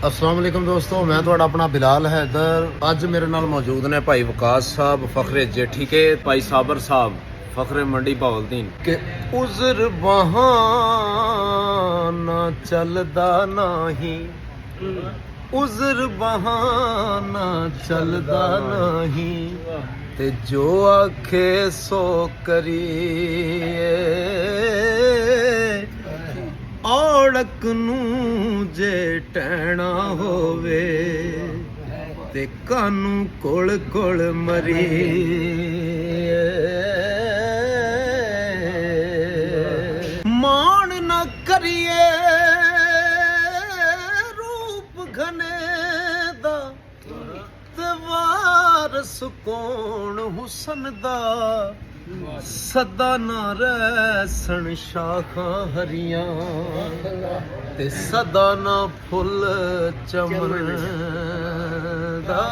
अस्सलाम वालेकुम दोस्तों, मैं थोड़ा अपना बिलाल हैदर। अज मेरे नाल मौजूद ने भाई वकास साहब, फखरे जेठी के, भाई साबर साहब, फखरे मंडी बहावलदीन के। उज़र बहाना चलदा नाही, उज़र बहाना चलदा नाही, ते जो आखे सो करिए। औड़क नूं जे टहना होवे ते कानू कोल कोल मरी। मान न करिए रूप घने दा ते वारस कौन हुसन दा। सदा ना रहसन शाखां हरियां ते सदा ना फुल चमन दा।